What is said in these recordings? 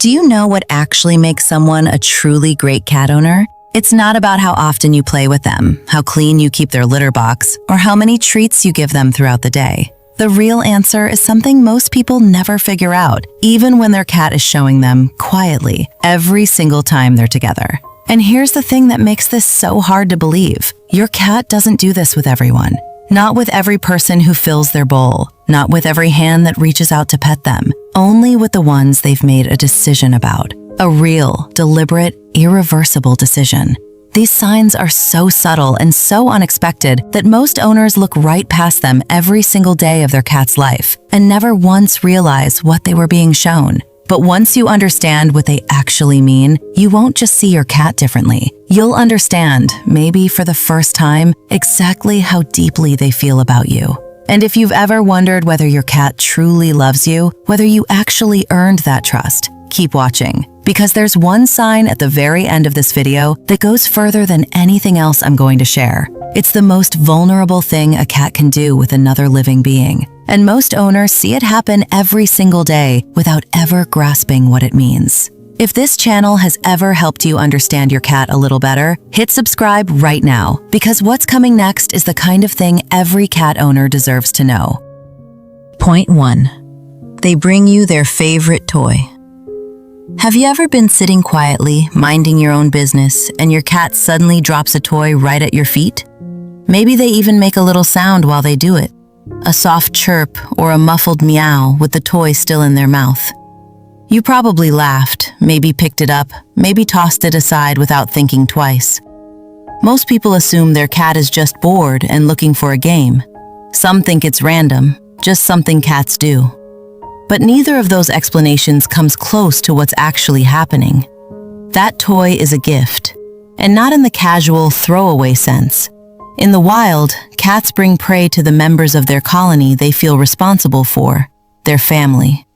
Do you know what actually makes someone a truly great cat owner? It's not about how often you play with them, how clean you keep their litter box, or how many treats you give them throughout the day. The real answer is something most people never figure out, even when their cat is showing them, quietly, every single time they're together. And here's the thing that makes this so hard to believe. Your cat doesn't do this with everyone. Not with every person who fills their bowl. Not with every hand that reaches out to pet them. Only with the ones they've made a decision about. A real, deliberate, irreversible decision. These signs are so subtle and so unexpected that most owners look right past them every single day of their cat's life and never once realize what they were being shown. But once you understand what they actually mean, you won't just see your cat differently. You'll understand, maybe for the first time, exactly how deeply they feel about you. And if you've ever wondered whether your cat truly loves you, whether you actually earned that trust, keep watching. Because there's one sign at the very end of this video that goes further than anything else I'm going to share. It's the most vulnerable thing a cat can do with another living being. And most owners see it happen every single day without ever grasping what it means. If this channel has ever helped you understand your cat a little better, hit subscribe right now, because what's coming next is the kind of thing every cat owner deserves to know. Point 1. They bring you their favorite toy. Have you ever been sitting quietly, minding your own business, and your cat suddenly drops a toy right at your feet? Maybe they even make a little sound while they do it. A soft chirp or a muffled meow with the toy still in their mouth. You probably laughed, maybe picked it up, maybe tossed it aside without thinking twice. Most people assume their cat is just bored and looking for a game. Some think it's random, just something cats do. But neither of those explanations comes close to what's actually happening. That toy is a gift, and not in the casual throwaway sense. In the wild, cats bring prey to the members of their colony they feel responsible for, their family.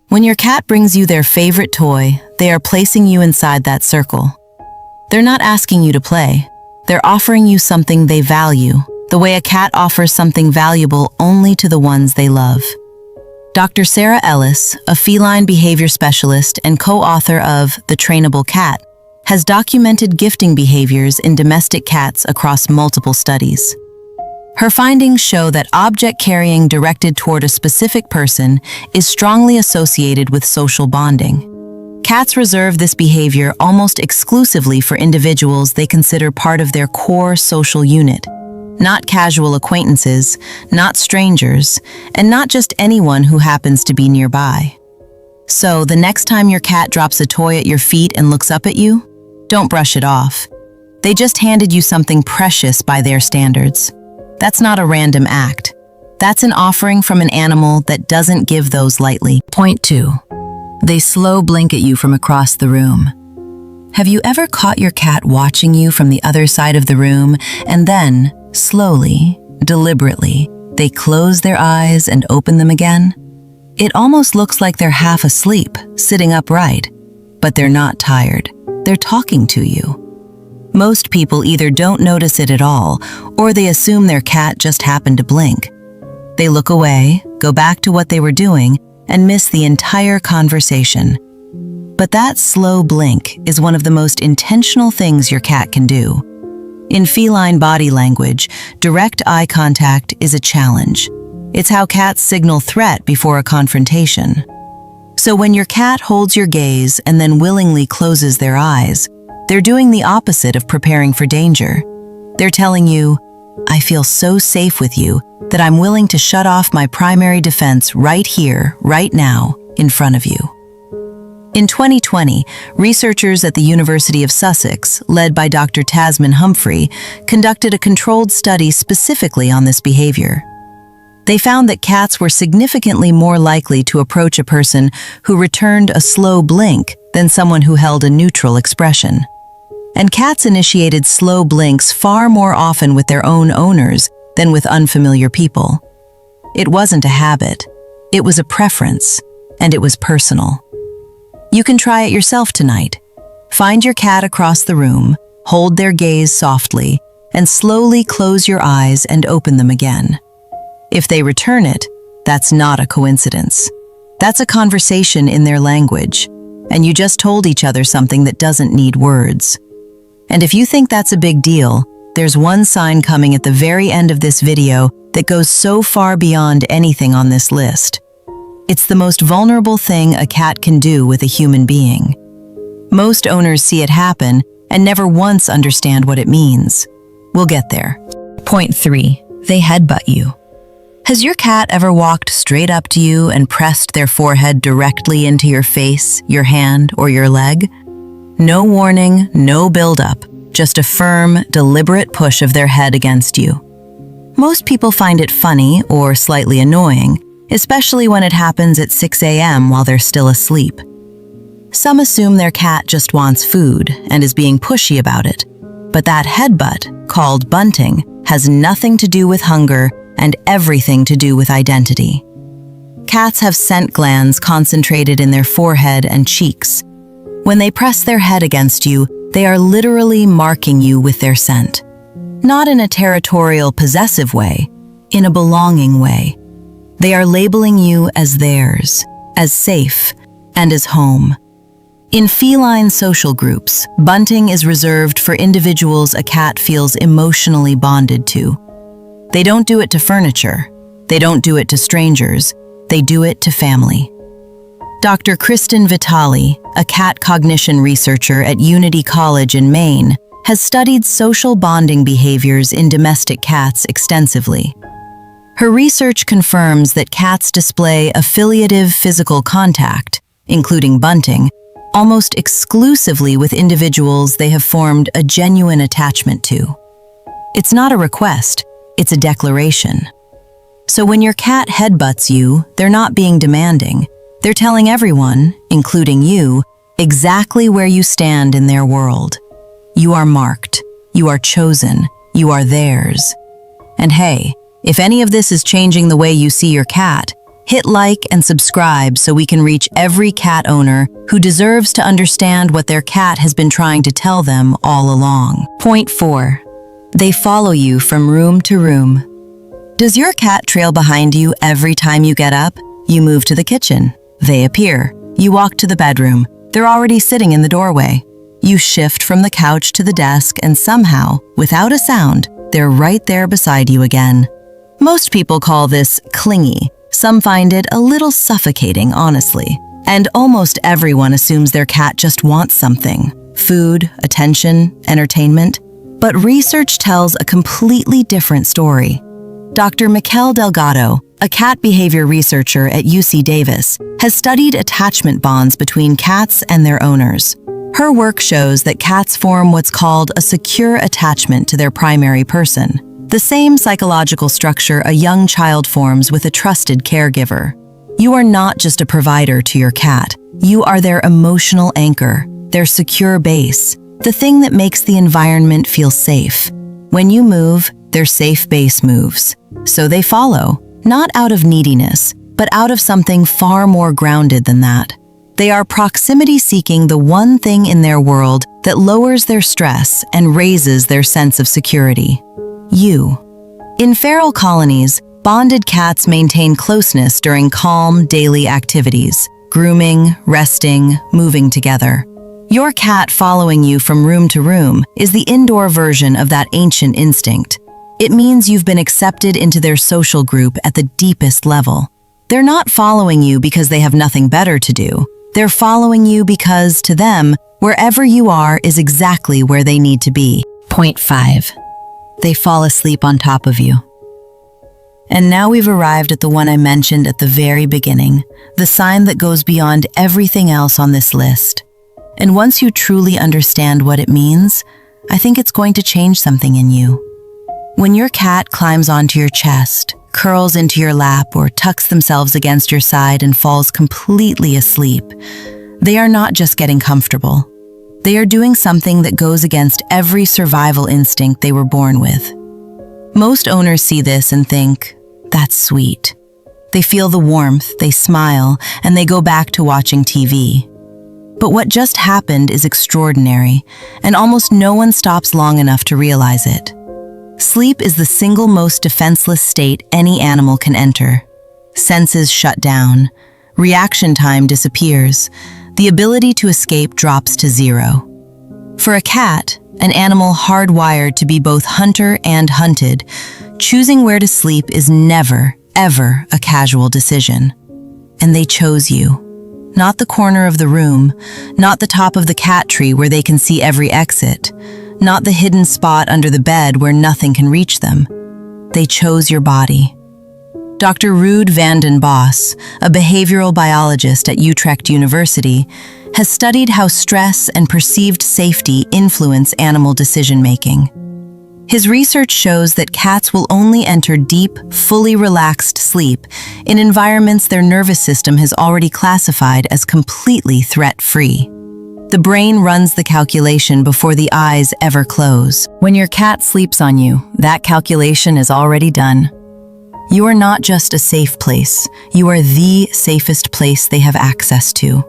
When your cat brings you their favorite toy, they are placing you inside that circle. They're not asking you to play. They're offering you something they value, the way a cat offers something valuable only to the ones they love. Dr. Sarah Ellis, a feline behavior specialist and co-author of The Trainable Cat, has documented gifting behaviors in domestic cats across multiple studies. Her findings show that object carrying directed toward a specific person is strongly associated with social bonding. Cats reserve this behavior almost exclusively for individuals they consider part of their core social unit, not casual acquaintances, not strangers, and not just anyone who happens to be nearby. So, the next time your cat drops a toy at your feet and looks up at you, don't brush it off. They just handed you something precious by their standards. That's not a random act. That's an offering from an animal that doesn't give those lightly. Point 2. They slow blink at you from across the room. Have you ever caught your cat watching you from the other side of the room, and then, slowly, deliberately, they close their eyes and open them again? It almost looks like they're half asleep, sitting upright, but they're not tired. They're talking to you. Most people either don't notice it at all, or they assume their cat just happened to blink. They look away, go back to what they were doing, and miss the entire conversation. But that slow blink is one of the most intentional things your cat can do. In feline body language, direct eye contact is a challenge. It's how cats signal threat before a confrontation. So when your cat holds your gaze and then willingly closes their eyes, they're doing the opposite of preparing for danger. They're telling you, I feel so safe with you that I'm willing to shut off my primary defense right here, right now, in front of you. In 2020, researchers at the University of Sussex, led by Dr. Tasmin Humphrey, conducted a controlled study specifically on this behavior. They found that cats were significantly more likely to approach a person who returned a slow blink than someone who held a neutral expression. And cats initiated slow blinks far more often with their own owners than with unfamiliar people. It wasn't a habit, it was a preference, and it was personal. You can try it yourself tonight. Find your cat across the room, hold their gaze softly, and slowly close your eyes and open them again. If they return it, that's not a coincidence. That's a conversation in their language. and you just told each other something that doesn't need words. And if you think that's a big deal, there's one sign coming at the very end of this video that goes so far beyond anything on this list. It's the most vulnerable thing a cat can do with a human being. Most owners see it happen and never once understand what it means. We'll get there. Point 3. They headbutt you. Has your cat ever walked straight up to you and pressed their forehead directly into your face, your hand, or your leg? No warning, no build-up, just a firm, deliberate push of their head against you. Most people find it funny or slightly annoying, especially when it happens at 6 a.m. while they're still asleep. Some assume their cat just wants food and is being pushy about it, but that headbutt, called bunting, has nothing to do with hunger and everything to do with identity. Cats have scent glands concentrated in their forehead and cheeks. When they press their head against you, they are literally marking you with their scent. Not in a territorial, possessive way, in a belonging way. They are labeling you as theirs, as safe, and as home. In feline social groups, bunting is reserved for individuals a cat feels emotionally bonded to. They don't do it to furniture. They don't do it to strangers. They do it to family. Dr. Kristyn Vitale, a cat cognition researcher at Unity College in Maine, has studied social bonding behaviors in domestic cats extensively. Her research confirms that cats display affiliative physical contact, including bunting, almost exclusively with individuals they have formed a genuine attachment to. It's not a request, it's a declaration. So when your cat headbutts you, they're not being demanding. They're telling everyone, including you, exactly where you stand in their world. You are marked, you are chosen, you are theirs. And hey, if any of this is changing the way you see your cat, hit like and subscribe so we can reach every cat owner who deserves to understand what their cat has been trying to tell them all along. Point 4. They follow you from room to room. Does your cat trail behind you every time you get up? You move to the kitchen. They appear. You walk to the bedroom. They're already sitting in the doorway. You shift from the couch to the desk and somehow, without a sound, they're right there beside you again. Most people call this clingy. Some find it a little suffocating, honestly. And almost everyone assumes their cat just wants something. Food, attention, entertainment. But research tells a completely different story. Dr. Mikel Delgado, a cat behavior researcher at UC Davis, has studied attachment bonds between cats and their owners. Her work shows that cats form what's called a secure attachment to their primary person, the same psychological structure a young child forms with a trusted caregiver. You are not just a provider to your cat. You are their emotional anchor, their secure base, the thing that makes the environment feel safe. When you move, their safe base moves. So they follow, not out of neediness, but out of something far more grounded than that. They are proximity-seeking the one thing in their world that lowers their stress and raises their sense of security. You. In feral colonies, bonded cats maintain closeness during calm, daily activities, grooming, resting, moving together. Your cat following you from room to room is the indoor version of that ancient instinct. It means you've been accepted into their social group at the deepest level. They're not following you because they have nothing better to do. They're following you because, to them, wherever you are is exactly where they need to be. Point 5. They fall asleep on top of you. And now we've arrived at the one I mentioned at the very beginning, the sign that goes beyond everything else on this list. And once you truly understand what it means, I think it's going to change something in you. When your cat climbs onto your chest, curls into your lap, or tucks themselves against your side and falls completely asleep, they are not just getting comfortable. They are doing something that goes against every survival instinct they were born with. Most owners see this and think, that's sweet. They feel the warmth, they smile, and they go back to watching TV. But what just happened is extraordinary, and almost no one stops long enough to realize it. Sleep is the single most defenseless state any animal can enter. Senses shut down. Reaction time disappears. The ability to escape drops to zero. For a cat, an animal hardwired to be both hunter and hunted, choosing where to sleep is never, ever a casual decision. And they chose you. Not the corner of the room, not the top of the cat tree where they can see every exit, not the hidden spot under the bed where nothing can reach them. They chose your body. Dr. Ruud van den Bos, a behavioral biologist at Utrecht University, has studied how stress and perceived safety influence animal decision-making. His research shows that cats will only enter deep, fully relaxed sleep in environments their nervous system has already classified as completely threat-free. The brain runs the calculation before the eyes ever close. When your cat sleeps on you, that calculation is already done. You are not just a safe place, you are the safest place they have access to.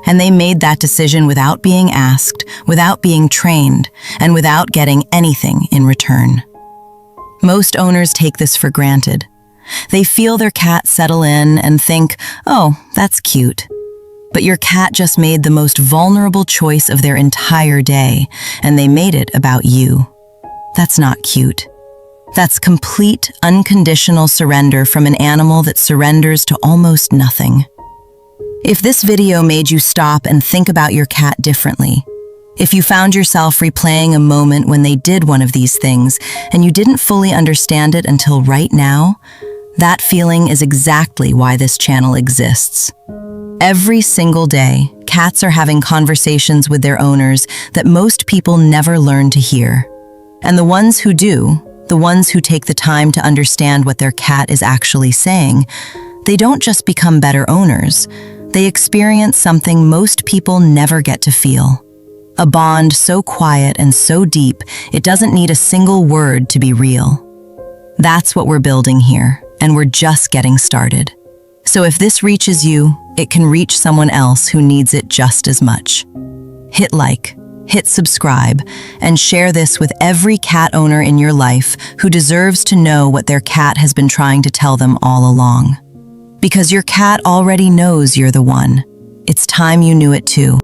And they made that decision without being asked, without being trained, and without getting anything in return. Most owners take this for granted. They feel their cat settle in and think, oh, that's cute. But your cat just made the most vulnerable choice of their entire day, and they made it about you. That's not cute. That's complete, unconditional surrender from an animal that surrenders to almost nothing. If this video made you stop and think about your cat differently, if you found yourself replaying a moment when they did one of these things and you didn't fully understand it until right now, that feeling is exactly why this channel exists. Every single day, cats are having conversations with their owners that most people never learn to hear. And the ones who do, the ones who take the time to understand what their cat is actually saying, they don't just become better owners. They experience something most people never get to feel. A bond so quiet and so deep, it doesn't need a single word to be real. That's what we're building here, and we're just getting started. So if this reaches you, it can reach someone else who needs it just as much. Hit like, hit subscribe, and share this with every cat owner in your life who deserves to know what their cat has been trying to tell them all along. Because your cat already knows you're the one. It's time you knew it too.